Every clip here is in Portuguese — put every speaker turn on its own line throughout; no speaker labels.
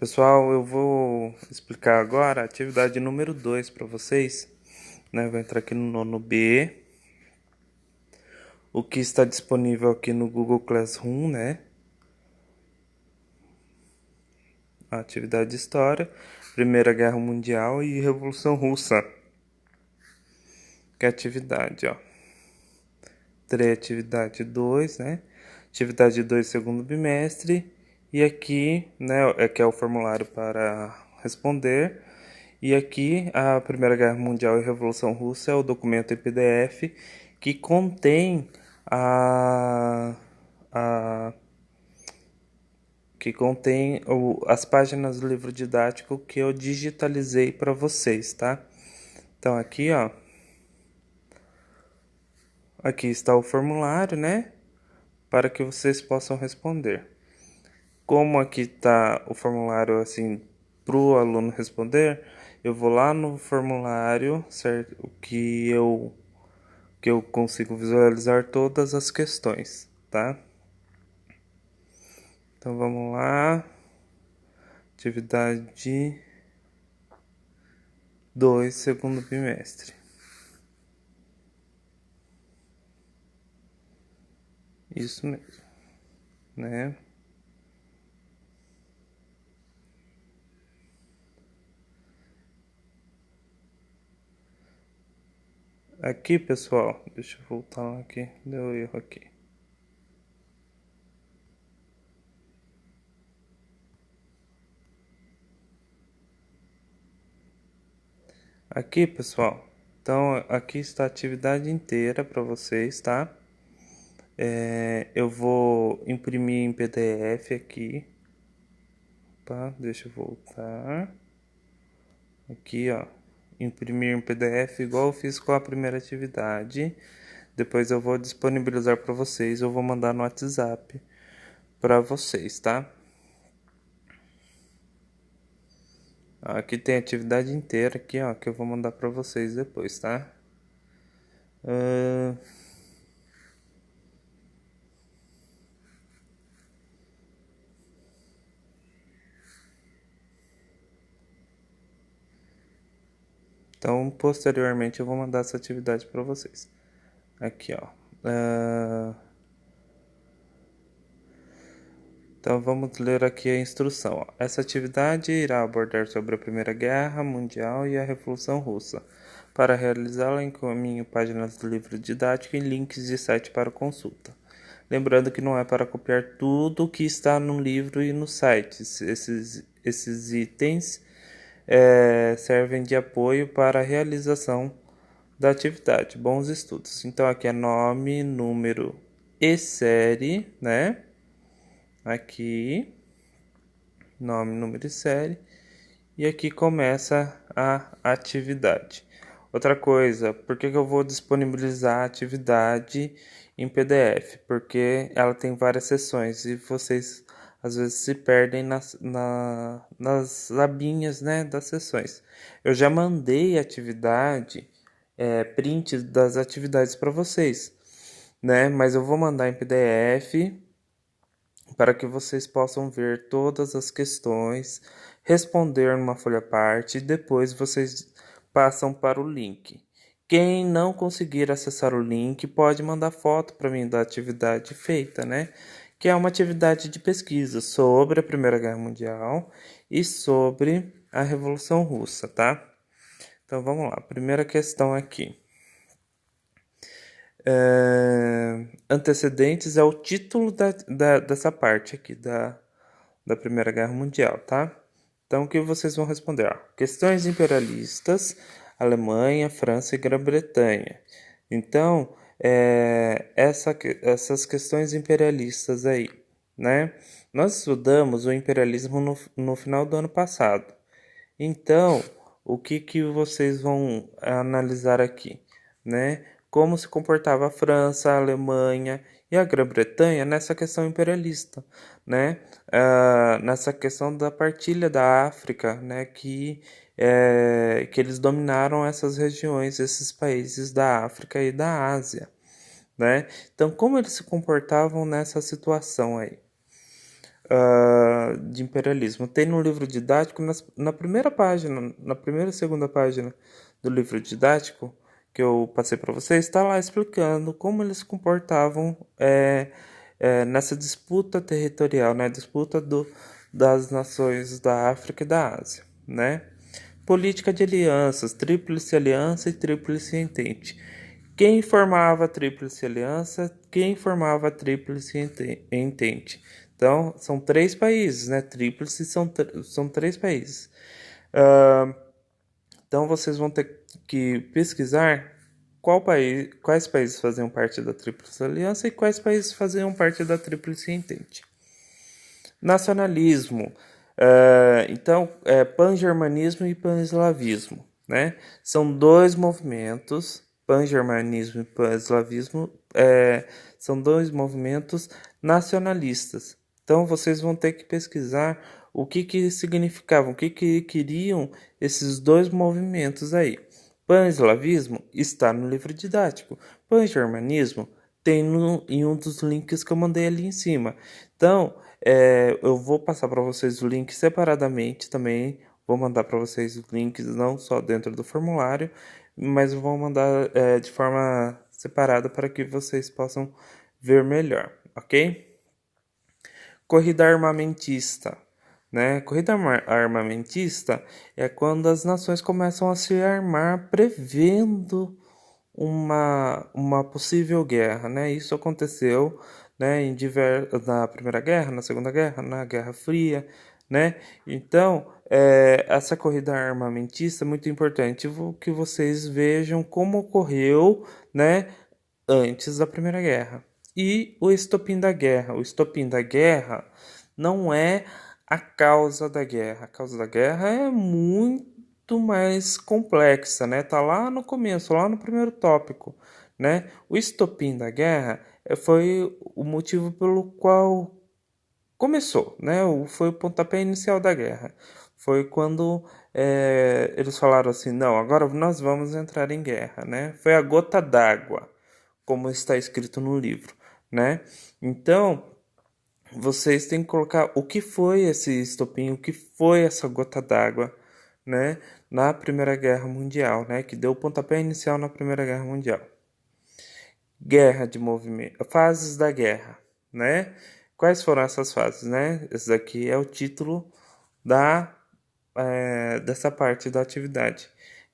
Pessoal, eu vou explicar agora a atividade número 2 para vocês, né? Vou entrar aqui no nono B, o que está disponível aqui no Google Classroom, né? A atividade de História, Primeira Guerra Mundial e Revolução Russa. Que é a atividade, ó. Terei atividade 2, né? Atividade 2, segundo bimestre. E aqui, né, aqui é o formulário para responder. E aqui, a Primeira Guerra Mundial e Revolução Russa é o documento em PDF que contém a as páginas do livro didático que eu digitalizei para vocês, tá? Então aqui, ó, aqui está o formulário, né? Para que vocês possam responder. Como aqui está o formulário assim para o aluno responder, eu vou lá no formulário, certo? Que eu consigo visualizar todas as questões, tá? Então vamos lá. Atividade 2, segundo bimestre. Isso mesmo, né? Aqui, pessoal, deixa eu voltar aqui, deu erro aqui. Aqui, pessoal, então aqui está a atividade inteira para vocês, tá? Eu vou imprimir em PDF aqui, tá? Deixa eu voltar. Aqui, ó, imprimir em PDF igual eu fiz com a primeira atividade. Depois eu vou disponibilizar para vocês, eu vou mandar no WhatsApp para vocês, tá? Aqui tem a atividade inteira aqui, ó, que eu vou mandar para vocês depois, tá? Então, posteriormente eu vou mandar essa atividade para vocês. Aqui, ó. Então vamos ler aqui a instrução. Ó. Essa atividade irá abordar sobre a Primeira Guerra Mundial e a Revolução Russa. Para realizá-la, encaminho páginas do livro didático e links de site para consulta. Lembrando que não é para copiar tudo o que está no livro e no site. Esses itens servem de apoio para a realização da atividade. Bons estudos. Então aqui é nome, número e série, né? Aqui, nome, número e série. E aqui começa a atividade. Outra coisa, por que eu vou disponibilizar a atividade em PDF? Porque ela tem várias seções e vocês às vezes se perdem nas abinhas, né, das seções. Eu já mandei atividade, print das atividades para vocês, né? Mas eu vou mandar em PDF para que vocês possam ver todas as questões, responder numa folha à parte e depois vocês passam para o link. Quem não conseguir acessar o link pode mandar foto para mim da atividade feita, né? Que é uma atividade de pesquisa sobre a Primeira Guerra Mundial e sobre a Revolução Russa, tá? Então vamos lá, primeira questão aqui. Antecedentes é o título dessa parte aqui da Primeira Guerra Mundial, tá? Então, o que vocês vão responder? Questões imperialistas, Alemanha, França e Grã-Bretanha. Então, essas questões imperialistas aí, né? Nós estudamos o imperialismo no final do ano passado. Então, o que vocês vão analisar aqui, né? Como se comportava a França, a Alemanha e a Grã-Bretanha nessa questão imperialista, né? Nessa questão da partilha da África, né? Que eles dominaram essas regiões, esses países da África e da Ásia, né? Então, como eles se comportavam nessa situação aí? de imperialismo. Tem no livro didático, na primeira página, na primeira e segunda página do livro didático que eu passei para vocês, está lá explicando como eles se comportavam nessa disputa territorial, né? Disputa das nações da África e da Ásia, né? Política de alianças, tríplice aliança e tríplice entente. Quem formava a tríplice aliança, quem formava a tríplice entente. Então, são três países, né? Tríplice são três países. Então, vocês vão ter que pesquisar quais países faziam parte da Tríplice Aliança e quais países faziam parte da Tríplice Entente. Nacionalismo. Então, pan-germanismo e pan-eslavismo, né? São dois movimentos, pan-germanismo e pan-eslavismo, são dois movimentos nacionalistas. Então, vocês vão ter que pesquisar o que significavam, o que queriam esses dois movimentos aí. Pan-eslavismo está no livro didático. Pan-germanismo tem em um dos links que eu mandei ali em cima. Então, eu vou passar para vocês o link separadamente também. Vou mandar para vocês os links não só dentro do formulário, mas vou mandar de forma separada para que vocês possam ver melhor, ok? Corrida armamentista, né? Corrida armamentista é quando as nações começam a se armar prevendo uma possível guerra, né? Isso aconteceu, né, na Primeira Guerra, na Segunda Guerra, na Guerra Fria, né? Então, essa corrida armamentista é muito importante que vocês vejam como ocorreu, né, antes da Primeira Guerra. E o estopim da guerra. O estopim da guerra não é a causa da guerra. A causa da guerra é muito mais complexa, né? Tá lá no começo, lá no primeiro tópico, né? O estopim da guerra foi o motivo pelo qual começou, né? Foi o pontapé inicial da guerra. Foi quando eles falaram assim, não, agora nós vamos entrar em guerra, né? Foi a gota d'água, como está escrito no livro, né? Então, vocês têm que colocar o que foi esse estopim, o que foi essa gota d'água, né? Na Primeira Guerra Mundial, né? Que deu o pontapé inicial na Primeira Guerra Mundial. Guerra de movimento, fases da guerra, né? Quais foram essas fases, né? Esse daqui é o título dessa parte da atividade.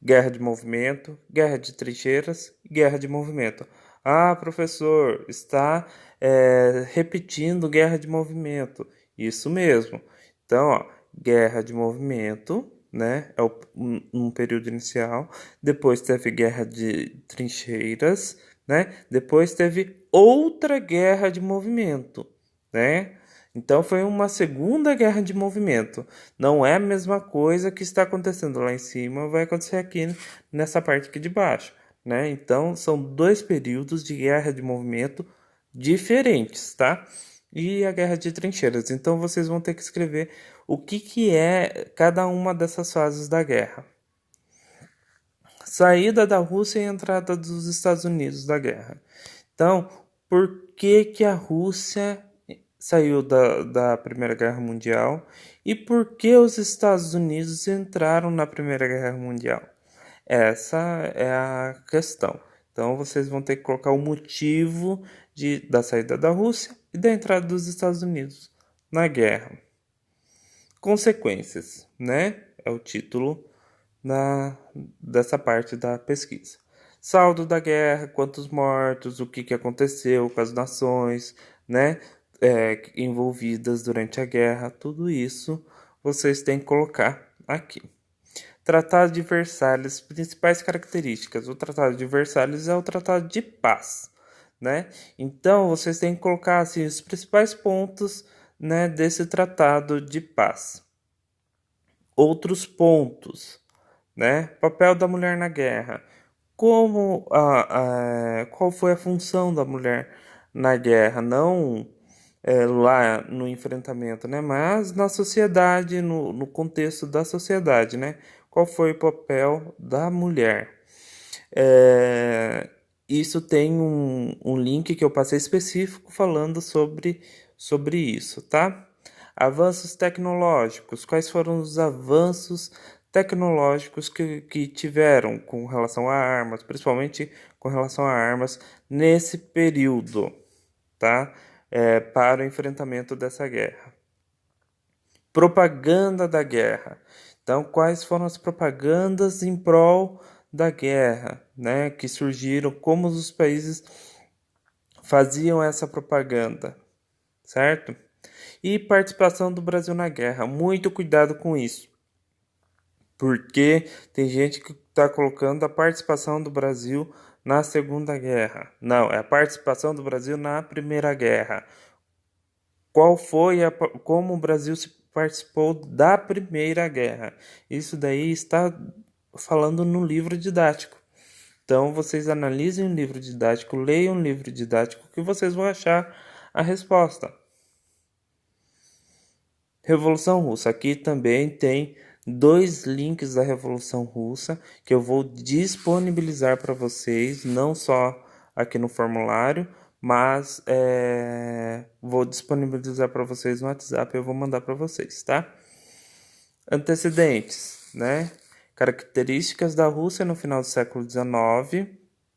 Guerra de movimento, guerra de trincheiras e guerra de movimento. Ah, professor, está repetindo guerra de movimento. Isso mesmo. Então, ó, guerra de movimento, né? É um período inicial. Depois teve guerra de trincheiras, né? Depois teve outra guerra de movimento, né? Então foi uma segunda guerra de movimento. Não é a mesma coisa que está acontecendo lá em cima, vai acontecer aqui nessa parte aqui de baixo, né? Então são dois períodos de guerra de movimento diferentes, tá? E a guerra de trincheiras. Então vocês vão ter que escrever o que é cada uma dessas fases da guerra. Saída da Rússia e entrada dos Estados Unidos da guerra. Então, por que a Rússia saiu da Primeira Guerra Mundial e por que os Estados Unidos entraram na Primeira Guerra Mundial? Essa é a questão. Então, vocês vão ter que colocar o motivo da saída da Rússia e da entrada dos Estados Unidos na guerra. Consequências, né? É o título dessa parte da pesquisa. Saldo da guerra, quantos mortos, o que aconteceu com as nações, né, envolvidas durante a guerra, tudo isso vocês têm que colocar aqui. Tratado de Versalhes, principais características. O Tratado de Versalhes é o tratado de paz, né? Então vocês têm que colocar assim os principais pontos, né, desse tratado de paz. Outros pontos, né? Papel da mulher na guerra. Qual foi a função da mulher na guerra? Não lá no enfrentamento, né? Mas na sociedade, no contexto da sociedade, né? Qual foi o papel da mulher? Isso tem um link que eu passei específico falando sobre isso, tá? Avanços tecnológicos. Quais foram os avanços tecnológicos que tiveram com relação a armas, principalmente com relação a armas nesse período, tá? Para o enfrentamento dessa guerra. Propaganda da guerra. Então, quais foram as propagandas em prol da guerra, né? Que surgiram, como os países faziam essa propaganda, certo? E participação do Brasil na guerra. Muito cuidado com isso, porque tem gente que está colocando a participação do Brasil na Segunda Guerra. Não, é a participação do Brasil na Primeira Guerra. Como o Brasil se participou da Primeira Guerra? Isso daí está falando no livro didático. Então, vocês analisem o livro didático, leiam o livro didático, que vocês vão achar a resposta. Revolução Russa. Aqui também tem 2 links da Revolução Russa que eu vou disponibilizar para vocês, não só aqui no formulário, mas vou disponibilizar para vocês no WhatsApp, eu vou mandar para vocês, tá? Antecedentes, né? Características da Rússia no final do século XIX,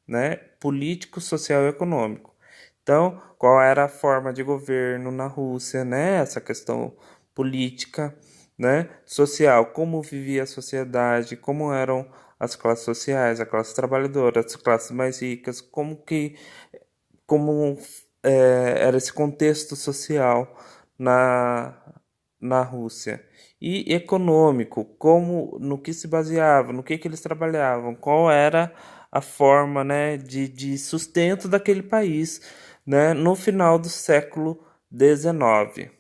né? Político, social e econômico. Então, qual era a forma de governo na Rússia, né? Essa questão política, né? Social, como vivia a sociedade, como eram as classes sociais, a classe trabalhadora, as classes mais ricas, como era esse contexto social na Rússia. E econômico, no que se baseava, no que eles trabalhavam, qual era a forma, né, de sustento daquele país, né, no final do século XIX.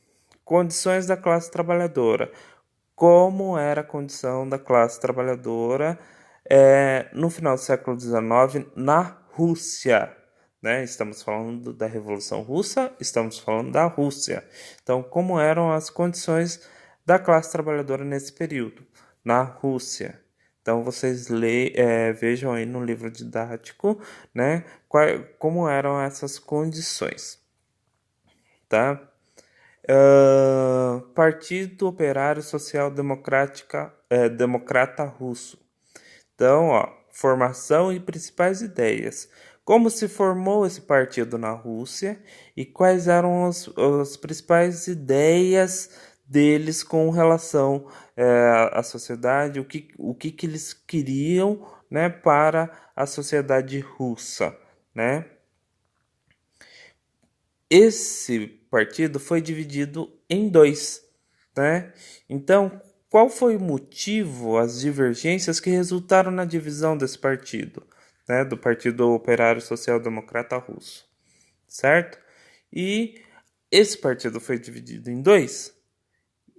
Condições da classe trabalhadora. Como era a condição da classe trabalhadora no final do século XIX na Rússia, né? Estamos falando da Revolução Russa, estamos falando da Rússia. Então, como eram as condições da classe trabalhadora nesse período na Rússia? Então, vocês vejam aí no livro didático, né? Como eram essas condições, tá? Partido Operário Social Democrata Russo. Então, formação e principais ideias. Como se formou esse partido na Rússia e quais eram as principais ideias deles com relação à sociedade, o que eles queriam, né, para a sociedade russa, né? Esse partido foi dividido em 2, né? Então, qual foi o motivo, as divergências que resultaram na divisão desse partido, né? Do Partido Operário Social Democrata Russo, certo? E esse partido foi dividido em 2,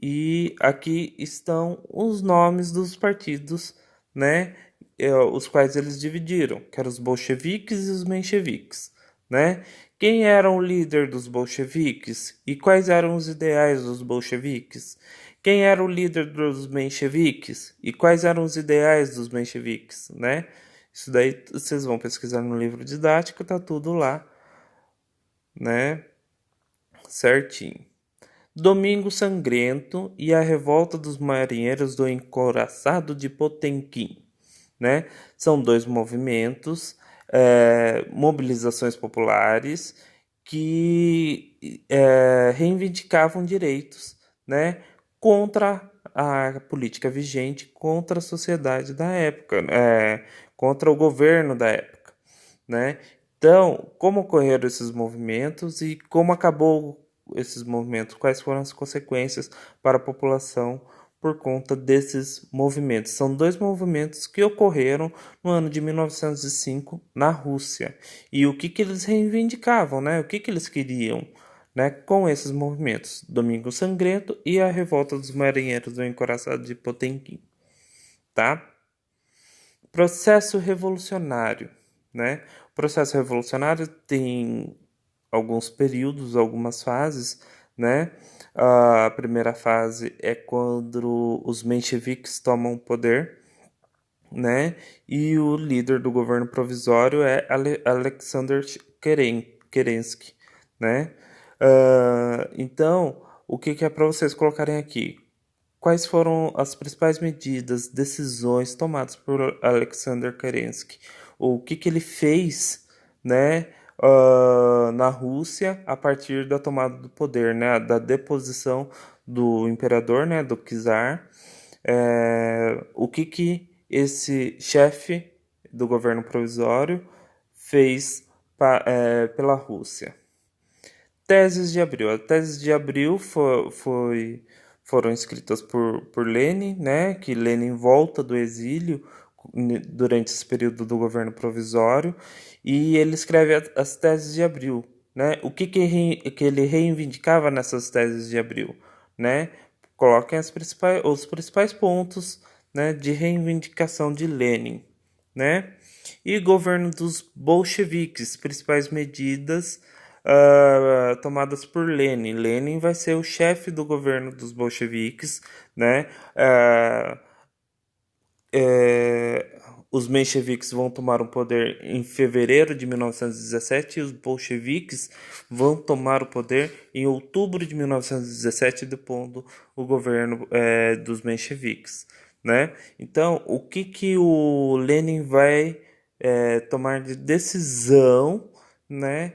e aqui estão os nomes dos partidos, né? Os quais eles dividiram, que eram os bolcheviques e os mencheviques, né? Quem era o líder dos bolcheviques e quais eram os ideais dos bolcheviques? Quem era o líder dos mencheviques e quais eram os ideais dos mencheviques, né? Isso daí vocês vão pesquisar no livro didático, tá tudo lá, né? Certinho. Domingo Sangrento e a Revolta dos Marinheiros do Encouraçado de Potemkin, né? São 2 movimentos, mobilizações populares que reivindicavam direitos, né? Contra a política vigente, contra a sociedade da época, contra o governo da época, né? Então, como ocorreram esses movimentos e como acabou esses movimentos, quais foram as consequências para a população por conta desses movimentos? São 2 movimentos que ocorreram no ano de 1905 na Rússia. E o que eles reivindicavam, né? O que eles queriam, né, com esses movimentos? Domingo Sangrento e a Revolta dos Marinheiros do Encoraçado de Potemkin, tá? Processo revolucionário, né? O processo revolucionário tem alguns períodos, algumas fases, né? A primeira fase é quando os mencheviques tomam o poder, né? E o líder do governo provisório é Alexander Kerensky, né? Então, o que que é para vocês colocarem aqui? Quais foram as principais medidas, decisões tomadas por Alexander Kerensky? O que que ele fez, né, na Rússia a partir da tomada do poder, né, da deposição do imperador, né, do czar? O que que esse chefe do governo provisório fez pela Rússia? Teses de Abril. As teses de Abril foram escritas por Lenin, né? Que Lenin volta do exílio durante esse período do governo provisório e ele escreve as teses de Abril, né? O que que ele reivindicava nessas teses de Abril, né? Coloquem os principais pontos, né, de reivindicação de Lenin, né? E governo dos bolcheviques, principais medidas tomadas por Lenin. Lenin vai ser o chefe do governo dos bolcheviques, né? Os mencheviques vão tomar o poder em fevereiro de 1917 e os bolcheviques vão tomar o poder em outubro de 1917, depondo o governo dos mencheviques, né? Então, o que que o Lenin vai tomar de decisão, né,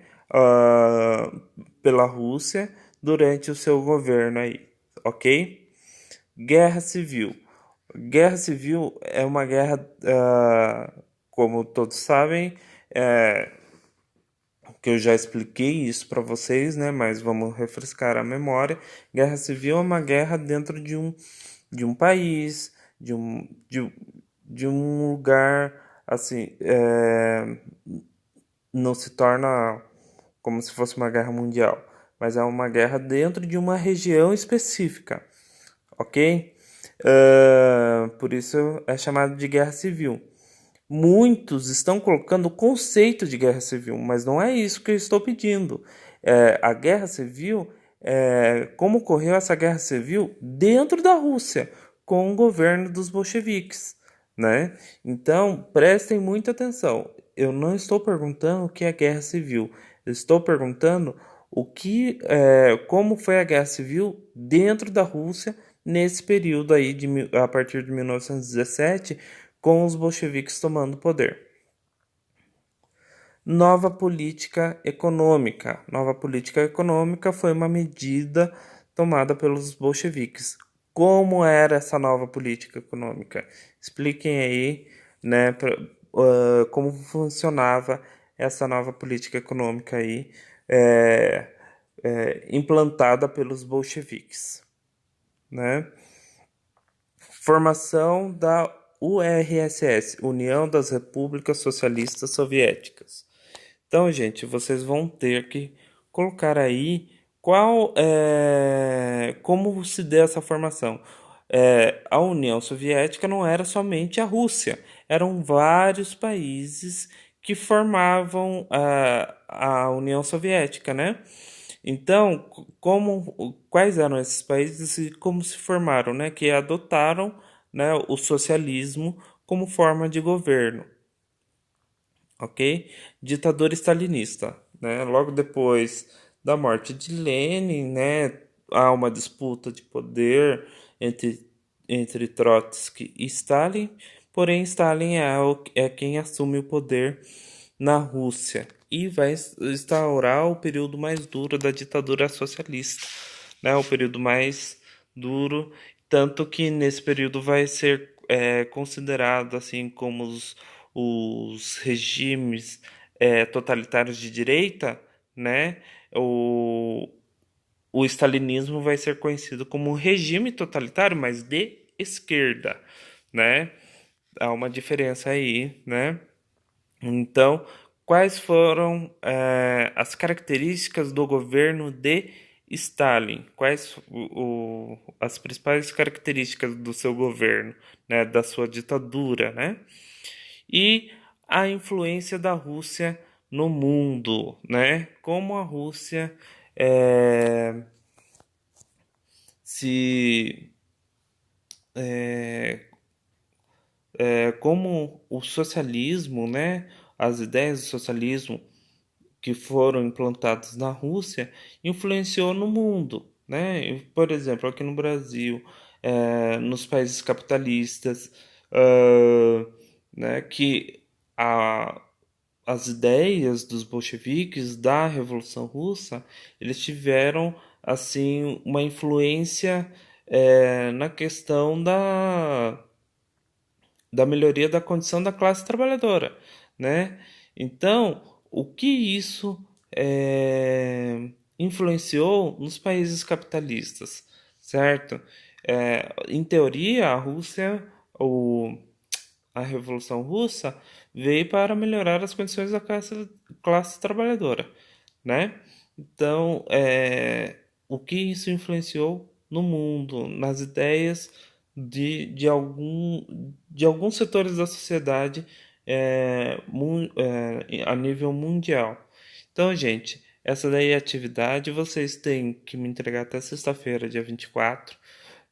pela Rússia durante o seu governo aí, ok? Guerra Civil. Guerra Civil é uma guerra, como todos sabem, que eu já expliquei isso para vocês, né? Mas vamos refrescar a memória. Guerra Civil é uma guerra dentro de um país, de um lugar, assim, não se torna como se fosse uma guerra mundial, mas é uma guerra dentro de uma região específica, ok? Por isso é chamado de guerra civil. Muitos estão colocando o conceito de guerra civil, mas não é isso que eu estou pedindo. A guerra civil, como ocorreu essa guerra civil dentro da Rússia, com o governo dos bolcheviques, né? Então, prestem muita atenção. Eu não estou perguntando o que é guerra civil. Eu estou perguntando como foi a guerra civil dentro da Rússia nesse período aí a partir de 1917, com os bolcheviques tomando poder. Nova política econômica. Nova política econômica foi uma medida tomada pelos bolcheviques. Como era essa nova política econômica? Expliquem aí, né, como funcionava essa nova política econômica aí, implantada pelos bolcheviques, né? Formação da URSS, União das Repúblicas Socialistas Soviéticas. Então, gente, vocês vão ter que colocar aí como se deu essa formação. A União Soviética não era somente a Rússia, eram vários países que formavam a União Soviética, né? Então, quais eram esses países e como se formaram, né? Que adotaram, né, o socialismo como forma de governo, ok? Ditadura stalinista, né? Logo depois da morte de Lenin, né, há uma disputa de poder entre Trotsky e Stalin, porém Stalin é quem assume o poder na Rússia e vai instaurar o período mais duro da ditadura socialista, né? O período mais duro, tanto que nesse período vai ser considerado assim como os regimes totalitários de direita, né? O, o stalinismo vai ser conhecido como um regime totalitário, mas de esquerda, né? Há uma diferença aí, né? Então, quais foram as características do governo de Stalin? Quais as principais características do seu governo, né, da sua ditadura, né? E a influência da Rússia no mundo, né? Como a Rússia se como o socialismo, né? As ideias do socialismo que foram implantados na Rússia influenciou no mundo, né? Por exemplo, aqui no Brasil, nos países capitalistas, ah, né, que a, as ideias dos bolcheviques da Revolução Russa, eles tiveram assim uma influência na questão da melhoria da condição da classe trabalhadora, né? Então, o que isso influenciou nos países capitalistas, certo? Em teoria, a Rússia, ou a Revolução Russa, veio para melhorar as condições da classe trabalhadora, né? Então, o que isso influenciou no mundo, nas ideias de alguns setores da sociedade a nível mundial. Então, gente, essa daí é a atividade. Vocês têm que me entregar até sexta-feira, dia 24,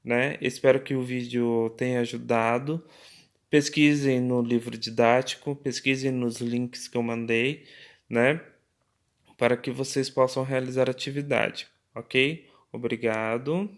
né? Espero que o vídeo tenha ajudado. Pesquisem no livro didático, pesquisem nos links que eu mandei, né? Para que vocês possam realizar a atividade, ok? Obrigado.